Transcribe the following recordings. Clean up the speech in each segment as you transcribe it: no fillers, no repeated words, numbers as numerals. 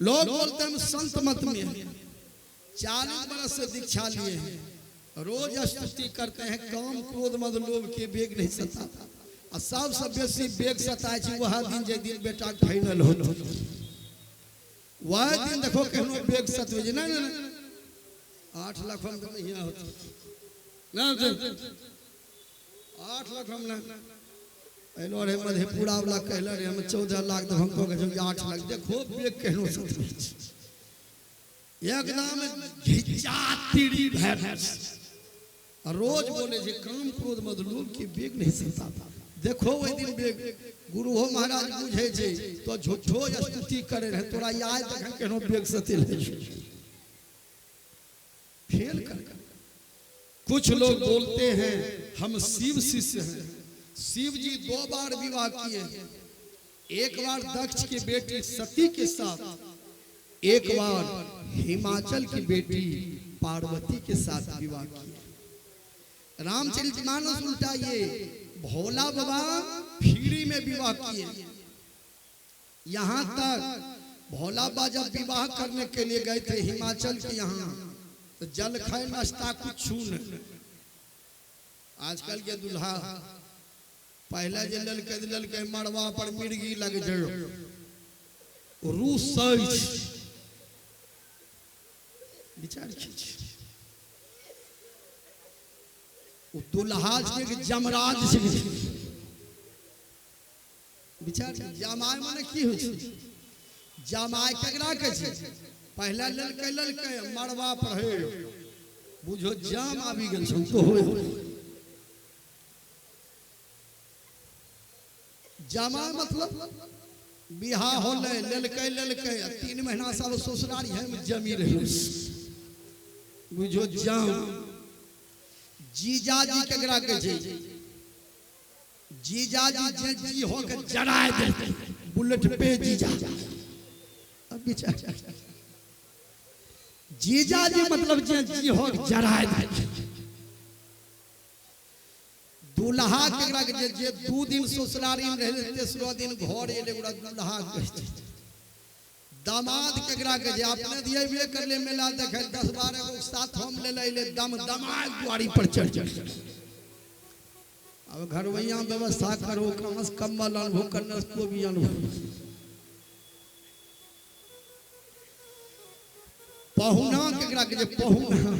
लोग बोलते हैं हम संत मत में हैं, 40 बरस से दीक्षा लिए हैं, रोज स्तुति करते हैं, काम क्रोध मद लोभ के बेग नहीं सताता। और सबसे बेसी बेग सताए छी वह दिन जे दिन बेटा फाइनल होत, वह दिन देखो केहनो बेग सतवे जे नहीं 8 लाख हम नहीं होत ना 8 लाख हम ना एलो रे मधेपुरा वाला कहले रे हम 14 लाख दे हमको के 8 लाख देखो बेग केहनो सतवे एकदम घिचाती भैंस। रोज बोले जे काम क्रोध मद लोभ के बेग नहीं सताता। देखो वही दिन बेग गुरु हो महाराज बुझे छे तो झूठो स्तुति करे रहे, तोरा याद देख केनो बेग सतिल फेल कर। कुछ लोग बोलते हैं हम शिव शिष्य हैं। शिव जी 2 बार विवाह किए, एक बार दक्ष की बेटी सती के साथ, एक बार हिमाचल की बेटी पार्वती के साथ विवाह किए। रामचरितमानस उल्टा ये भोला बाबा फिरी में विवाह किए। यहाँ तक भोला बाबा जब विवाह करने के लिए गए थे हिमाचल के यहाँ, तो जल खाए नाश्ता कुछ छू नहीं। आजकल के दुल्हा पहले जे ललके मड़वा पर मिर्गी लग जाए रूस विचार कीजिए, दुल्हा के जमराज से विचार जमाय माने की हो छै, जमाय केकरा के छै, पहला ललके मड़वा पर है बुझो जाम आबि गेल छै तो होय। जमाय मतलब बियाह होले ललके 3 महीना साल ससुरारी है जमी रहे बुझो जाम। जीजाजी केकरा के छै, जीजाजी जे जी हो के जराय दे बुलेट पे जीजा। अब विचार जीजाजी मतलब जे जी हो के जराय दे। दुल्हा केकरा के जे 2 दिन ससुरारी में रहले, तेसरो दिन घर एले ओकरा दुल्हा कहै छै। दामाद केकरा के जे अपने दिए कर ले मेला देखे 10-12 गो साथ हम ले ले दमाद द्वारी पर चढ़। अब घरवैया व्यवस्था करो, कम से कम अनुभव करना को भी अनुभव। पहुना केकरा के जे पहुना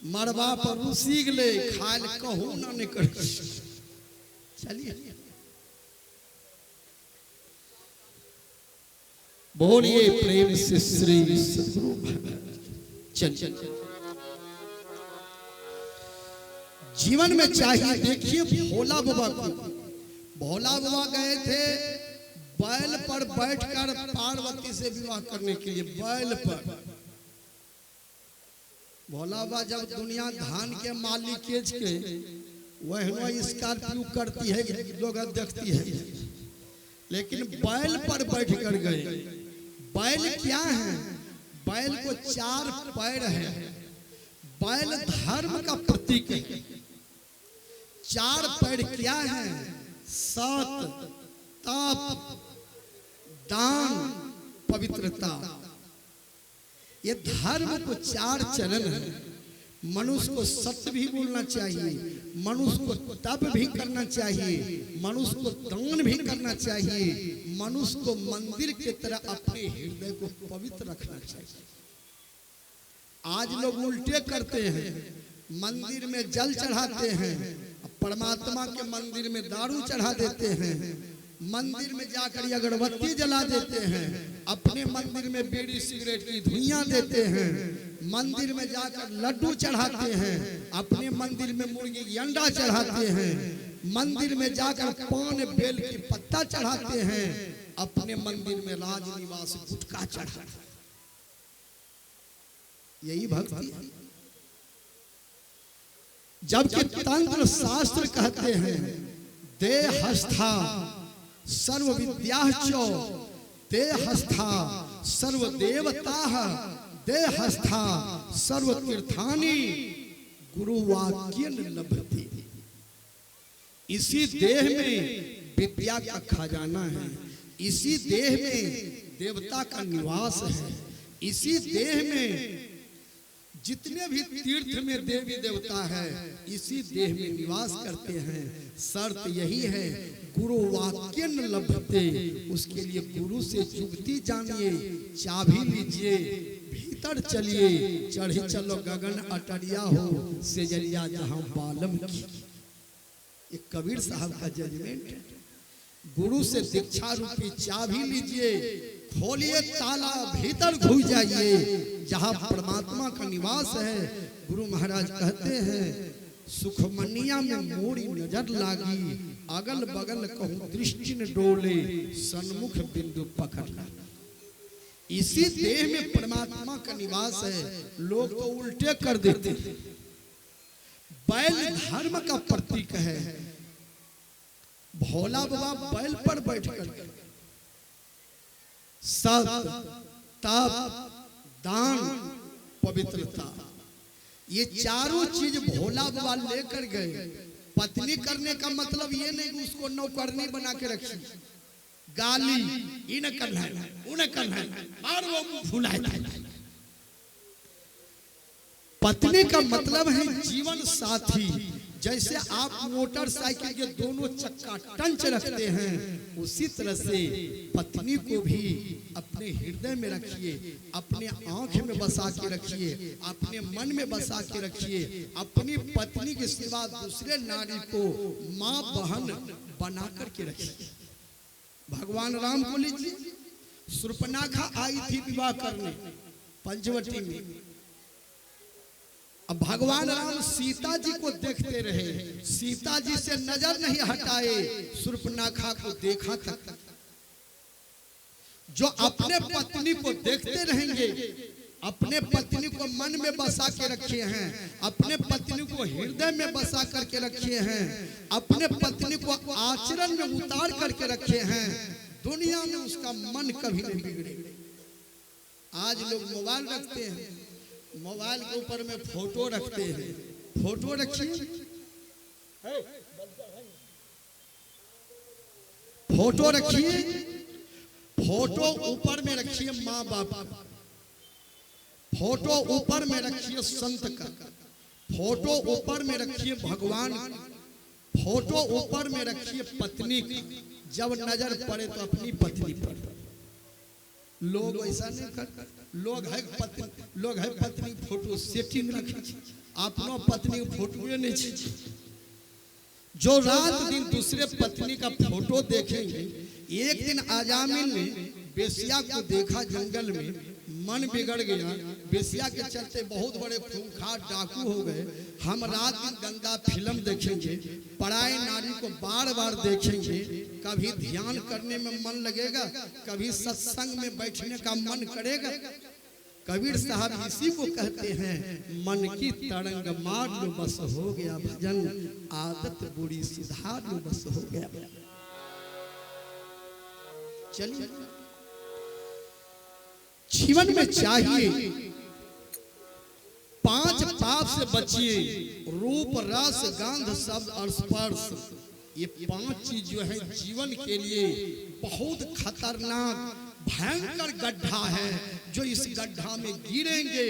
मरबा पर रुसी गेले खाइल कहू ना नहीं कर। चलिए बोलिए प्रेम से श्री सद्गुरु। चल जीवन में चाहिए, देखिए भोला बाबा को, भोला बाबा गए थे बैल पर बैठकर पार्वती से विवाह करने के लिए। बैल पर भोला बाबा जब दुनिया धान के मालिक के वह स्कॉर्पियो करती है लोग देखती है, लेकिन बैल पर बैठ कर गए। बैल क्या है, बैल को 4 पैर है, बैल धर्म का प्रतीक है। 4 पैर क्या है, सत तप दान पवित्रता, ये धर्म को 4 चरण है। मनुष्य को सत्य भी बोलना चाहिए, मनुष्य को तप भी करना चाहिए, मनुष्य को दान भी करना चाहिए, मनुष्य को मंदिर की तरह अपने हृदय को पवित्र रखना चाहिए। आज लोग उल्टे करते हैं, मंदिर में जल चढ़ाते हैं, परमात्मा के मंदिर में दारू चढ़ा देते हैं, मंदिर में जाकर अगरबत्ती जला देते हैं, अपने मंदिर में बीड़ी सिगरेट की धुइयां देते हैं, मंदिर में जाकर लड्डू चढ़ाते हैं, अपने मंदिर में मुर्गी की अंडा चढ़ाते हैं, मंदिर में जाकर पान बेल की पत्ता चढ़ाते हैं, अपने मंदिर में राजनिवास गुटखा चढ़ाते हैं। यही भक्ति है। जबकि तंत्र शास्त्र कहते हैं देहस्था सर्व विद्याश्चो देहस्था सर्व देवताः देहस्था सर्व तीर्थानि गुरुवाक्येन लभते। इसी देह में विद्या का खजाना है, इसी देह में देवता का निवास है। इसी देह में जितने भी तीर्थ में देवी देवता है इसी देह में निवास करते हैं। शर्त यही है गुरु वाक्य न लभते, उसके लिए गुरु से जुगती जानिए। चाबी लीजिए भीतर चलिए, चढ़ी चलो गगन अटरिया हो सेजरिया जहां बालम की। ये कबीर साहब का जजमेंट है। गुरु से दीक्षा रूपी चाबी लीजिए, खोलिए ताला, भीतर घुस जाइए जहां परमात्मा का निवास है। गुरु महाराज कहते हैं सुखमनिया में मोरी नजर लागी, अगल बगल कहूं दृष्टि न डोले, सन्मुख बिंदु पकड़ ला। इसी देह में परमात्मा का निवास है। लोग तो उल्टे कर देते हैं। बैल धर्म का प्रतीक है। भोला बाबा बैल पर बैठ कर सत तप दान पवित्रता ये चारों चीज भोला बाबा लेकर गए। पत्नी करने का मतलब ये नहीं कि उसको नौकरनी बना के रखी, गाली ये न करना है, उन्हें करना है, और वो मुंह फुलाए। पत्नी का मतलब है जीवन साथी। जैसे आप मोटरसाइकिल के दोनों चक्का टंच रखते हैं, उसी तरह से पत्नी को भी अपने हृदय में रखिए, अपने आंख में बसा के रखिए, अपने मन में बसा के रखिए। अपनी पत्नी के सिवा दूसरे नारी को माँ बहन बना करके रखिए। भगवान राम को लीजिए, शूर्पणखा आई थी विवाह करने पंचवटी में। अब भगवान राम सीता जी को देखते रहे, सीता जी से नजर नहीं हटाए, शूर्पणखा को देखा तक। जो अपने पत्नी को देखते रहेंगे, अपने पत्नी को मन में बसा के रखे हैं, अपने पत्नी को हृदय में बसा करके रखे हैं, अपने पत्नी को आचरण में उतार करके रखे हैं, दुनिया में उसका मन कभी नहीं बिगड़ेगा। आज लोग मोबाइल रखते हैं, मोबाइल के ऊपर में फोटो रखते हैं। फोटो रखिए, फोटो रखिए, फोटो ऊपर में रखिए माँ बाप का, फोटो ऊपर में रखिए संत का, फोटो ऊपर में रखिए भगवान का, फोटो ऊपर में रखिए पत्नी की। जब नजर पड़े तो अपनी पत्नी पर। लोग ऐसा नहीं करते। लोग है पत्नी फोटो सेटिंग रखे, अपनो पत्नी फोटो नहीं छे। जो रात दिन दूसरे पत्नी का फोटो देखेंगे। एक दिन आजामिल ने बेसिया को देखा जंगल में, मन बिगड़ गया। बेसिया के चलते बहुत बड़े खूंखार डाकू हो गए। हम रात दिन गंदा फिल्म देखेंगे, पराई नारी को बार बार देखेंगे, कभी ध्यान करने में मन लगेगा, कभी सत्संग में बैठने का मन करेगा। कबीर साहब इसी को कहते हैं, मन की तरंग मार लो बस हो गया भजन, आदत बुरी सुधार लो बस हो गया। चलिए, जीवन में चाहिए 5 पाप से बचिए, रूप रस गंध शब्द और स्पर्श। ये 5 चीज जो है जीवन के लिए बहुत खतरनाक भयंकर गड्ढा है। जो इस गड्ढा में गिरेंगे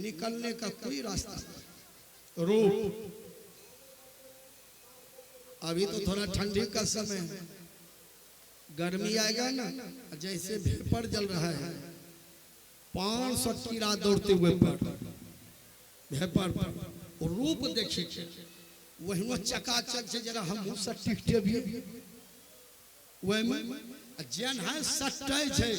निकलने का कोई रास्ता नहीं। रूप, अभी तो थोड़ा ठंडी का समय है, गर्मी आएगा ना, जैसे भेपर जल रहा है, 500 कीड़ा दौड़ते हुए पर भेपर पर। रूप देखिए वही चकाचक से, जरा हम टिकटे भी वही में जन है सट्टे छे।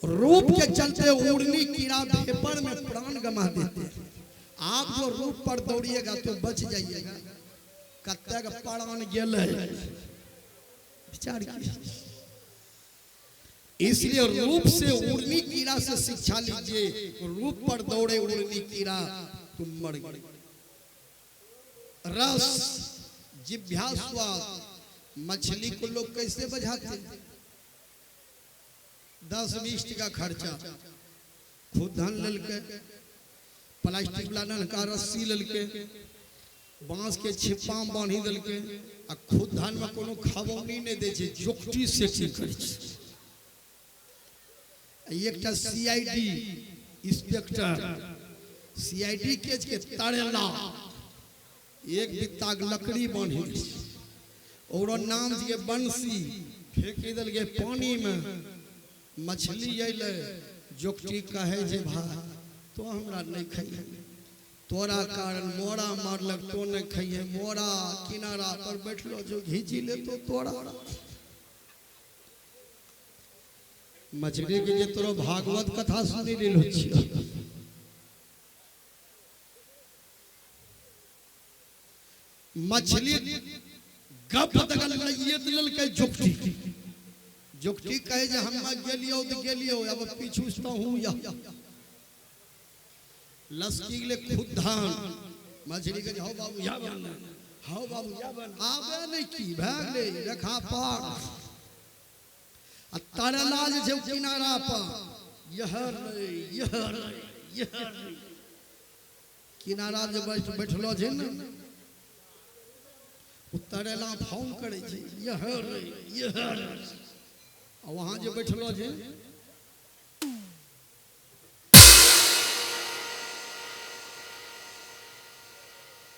रूप के चलते उड़नी कीड़ा भेपर में प्राण गमा देते हैं। आप जो रूप पर दौड़िएगा तो बच जाइएगा। कत्ते का प्राण गेल है विचार कीजिए। इसलिए रूप से उड़नी कीड़ा से शिक्षा लीजिए। रूप पर दौड़े उड़नी कीड़ा तुम मर गए। रस जिभ्या स्वाद, मछली को लोग कैसे बझाते? 10-20 का खर्चा, खुद धन ललके, प्लास्टिक वाला नलका रस्सी ललके, बांस के छिप्पा में बांधी दल के आ खुद धान में कोनो खबौनी नहीं दे छे, जोकटी से की करे छे। एकटा सीआईडी इंस्पेक्टर सीआईडी केज के तारेला एक बित्ता लकड़ी बांधी और नाम के बंसी फेंक दल के पानी में, मछली अइले जोकटी कहे जे भाई तो हमरा नहीं खाइए, तोरा कारण मोरा मारलक तो नहीं खाइए, मोरा किनारा पर बैठलो जो घींची ले तो तोरा मछली के जे तोरो भागवत कथा सुनी लेल छियो। मछली गप दगल लइए दिल के जोकटी जोकटी कहे जे हम गेलियो तो गेलियो, अब पीछूछता हूं या लस्की ले खुद धान मछली के जाओ बाबू या बन, हां बाबू या बन, आबे नहीं की भाग ले रखा पार आ तरला जे किनारा पर यह किनारा जे बैठलो जे न उतरेला फोन करे छे यह आ वहां जे बैठलो जे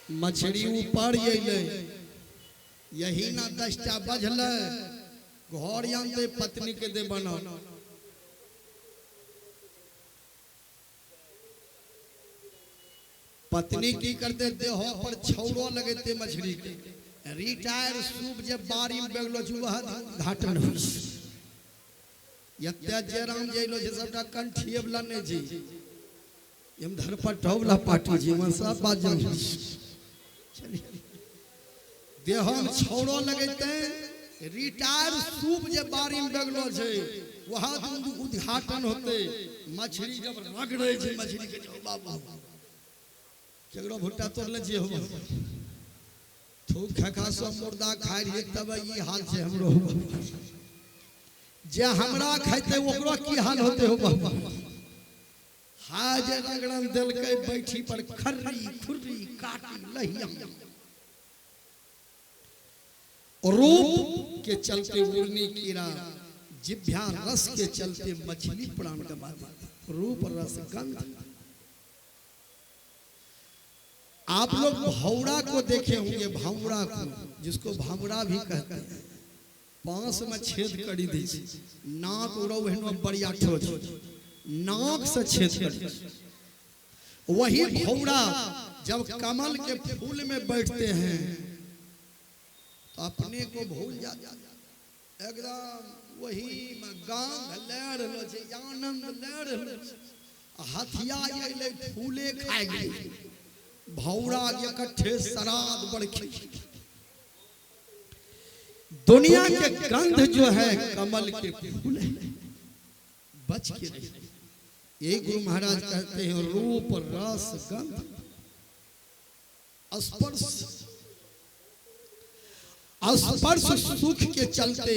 मछली ऊपर अइले, यही ना 10टा बजले घर आनते पत्नी के दे बना। पत्नी की करते देह पर छौरो लगते मछली के, रिटायर सूप जे बारी में बेगलो वह घाटन हो यत्या जयराम जइलो जे सबटा कंठिए वाला ने जी एम धरपटौला पाटी जीवन सब बाजन देह में छौरो लगते, रिटायर सूप जे बारी में बेगलो छे वहां उद्घाटन होते, मछली जब रगड़े छे मछली के बाबा केकरो भुट्टा तोड़ले जे हो थूक खखा सब मुर्दा खाइ रही तब ई हाल छे हमरो, जे हमरा खाइते ओकरो की हाल होते हो बाबा। हाज रगड़न दिल के बैठी पर खर्री खुर्री काटी लहिया रूप के चलते उड़नी कीड़ा, जिभ्या रस के चलते मछली प्राण गंवाती, रूप रस गंध। आप लोग भौरा को देखे होंगे, भावरा को जिसको भावरा भी कहते हैं, पांस में छेद करी दी, नाक उड़ो बढ़िया ठोच नाक से छेद कर। वही भौरा जब कमल के फूल में बैठते हैं तो अपने को भूल जाता, एकदम वही में गांग ले रहलो छे, आनंद ले रहलो छे, हथिया ले फूले खाए गए भौरा इकट्ठे श्राद्ध बड़खी। दुनिया के गंध जो है कमल के फूल है, बच के रहे। ये गुरु महाराज कहते हैं रूप रस गंध स्पर्श, स्पर्श सुख के चलते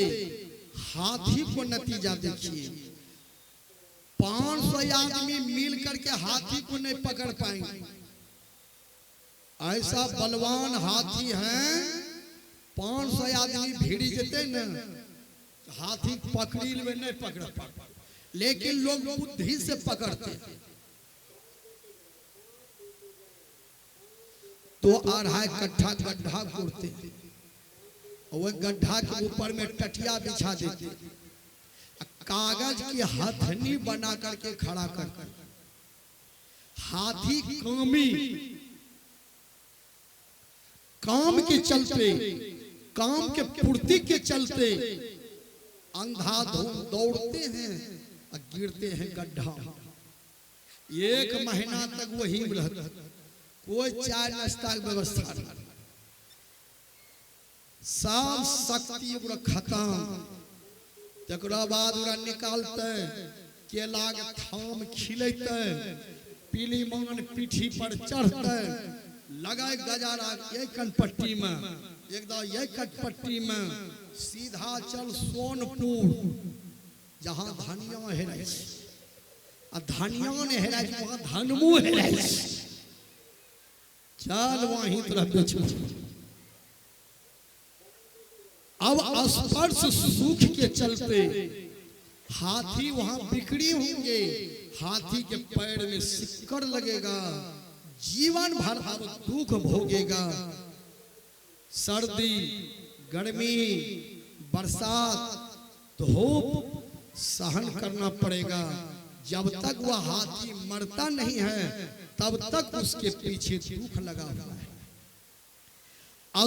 हाथी को नतीजा देखिए, 500 आदमी मिल करके हाथी को नहीं पकड़ पाएंगे, ऐसा बलवान हाथी है 500 आदमी भिड़ी जेते न हाथी पकड़ी में नहीं पकड़ पाते, लेकिन लोग बुद्धि से पकड़ते तो 2.5 कट्ठा गड्ढा खोदते, वह गड्ढा के ऊपर में टटिया बिछा देते, कागज की हथनी बना करके खड़ा कर, हाथी कामी काम के चलते, काम के पूर्ति के चलते अंधाधुंध दौड़ते हैं और गिरते हैं गड्ढा। 1 महीना तक वही रहते, कोई चाय नाश्ता की व्यवस्था नहीं, सब शक्ति खत्म। तकरा बाद निकालते, केला के थाम खिलेते, पीली मान पीठी पर चढ़ते, लगाए गजारा ये कनपट्टी में, एकदम ये कटपट्टी में सीधा चल सोनपुर, जहां धनिया हेराय आ धनिया ने हेराय वहां धनमू हेराय, चल वहीं तरफ बेचो। अब स्पर्श सुख के चलते हाथी वहां बिक्री होंगे, हाथी के पैर में सिक्कड़ लगेगा, जीवन भर अब दुख भोगेगा। सर्दी, गर्मी, बरसात, धूप सहन करना पड़ेगा। जब तक वह हाथी मरता नहीं है तब तक उसके पीछे दुख लगा हुआ है।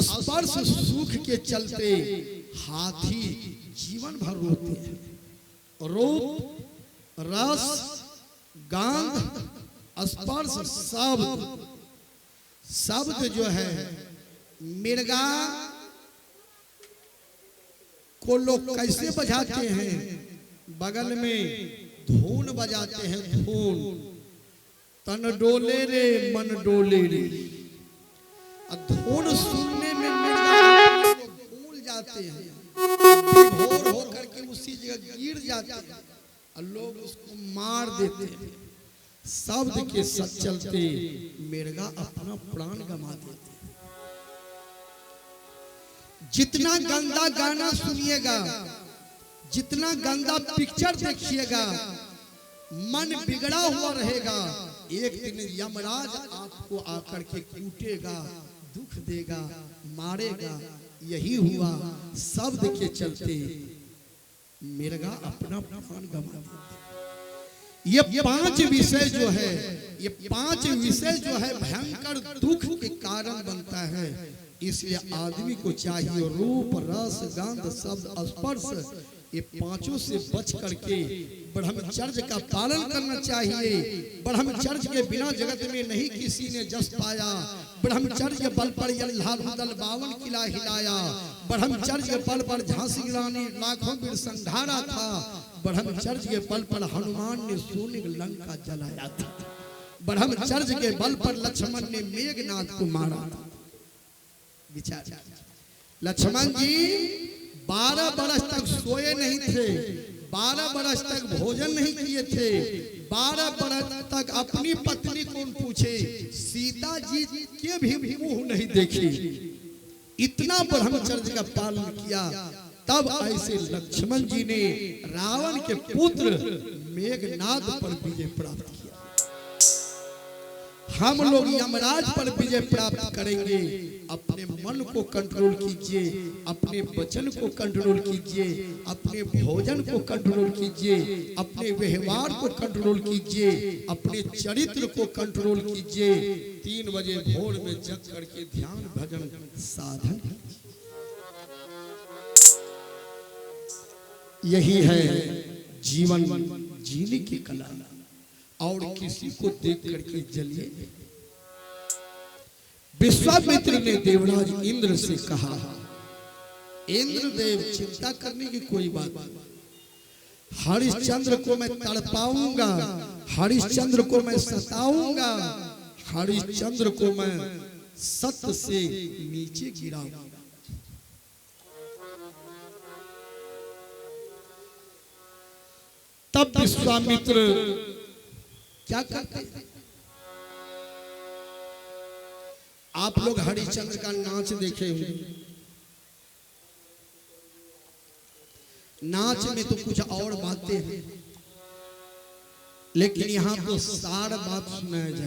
स्पर्श सुख के चलते हाथी जीवन भर रोते हैं। रूप, रस, गंध, स्पर्श, शब्द जो है, मिर्गा को लोग कैसे बजाते हैं? बगल में धून बजाते हैं, धून। तन डोले रे मन डोले रे। धून सुनने में मिर्गा भूल जाते हैं, विभोर होकर के उसी जगह गिर जाते हैं और लोग उसको मार देते हैं। शब्द के सच चलते मिर्गा अपना प्राण गंवा देते हैं। जितना गंदा गाना सुनिएगा, जितना गंदा पिक्चर देखिएगा, मन बिगड़ा हुआ रहेगा। एक दिन यमराज आपको आकर के कूटेगा, दुख देगा, मारेगा। यही हुआ, शब्द के चलते मिर्गा अपना प्राण गंवा देता। ये पांच विषय जो है, ये पांच विषय जो है भयंकर दुख के कारण बनता है। इसलिए आदमी को चाहिए रूप, रस, गंध, शब्द, स्पर्श, ये पांचों से बच करके ब्रह्मचर्य का पालन करना चाहिए। ब्रह्मचर्य के बिना जगत में नहीं किसी ने जस पाया। ब्रह्मचर्य के बल पर लाल 52 किला हिलाया। ब्रह्मचर्य के बल पर झांसी की रानी लाखों वीर संघारा था। ब्रह्मचर्य के बल पर हनुमान ने सोने की लंका जलाया था। ब्रह्मचर्य के बल पर लक्ष्मण ने मेघनाथ को मारा था। विचार, लक्ष्मण जी 12 बरस तक सोए नहीं थे, 12 बरस तक भोजन नहीं किए थे, 12 बरस तक अपनी पत्नी को पूछे, सीता जी के भी मुंह नहीं देखी। इतना ब्रह्मचर्य का पालन किया। तब ऐसे लक्ष्मण जी ने रावण के पुत्र मेघनाद पर विजय प्राप्त किया। हम लोग यमराज पर विजय प्राप्त करेंगे। अपने मन को कंट्रोल कीजिए, अपने वचन को कंट्रोल कीजिए, अपने भोजन को कंट्रोल कीजिए, अपने व्यवहार को कंट्रोल कीजिए, अपने चरित्र को कंट्रोल कीजिए। 3 बजे भोर में जग करके ध्यान भजन साधन, यही है जीवन जीने की कला। और किसी को देख करके जलिए। विश्वामित्र ने देवराज इंद्र से कहा, इंद्रदेव चिंता करने की कोई बात नहीं। हरिश्चंद्र को मैं तड़पाऊंगा, हरिश्चंद्र को मैं सताऊंगा, हरिश्चंद्र को मैं सत्य से नीचे गिराऊंगा। तब विश्वामित्र क्या करते हैं? आप लोग हरिश्चंद्र का नाच देखे होंगे। नाच में तो कुछ और बातें हैं, लेकिन यहाँ तो सार बात सुनाया जाए।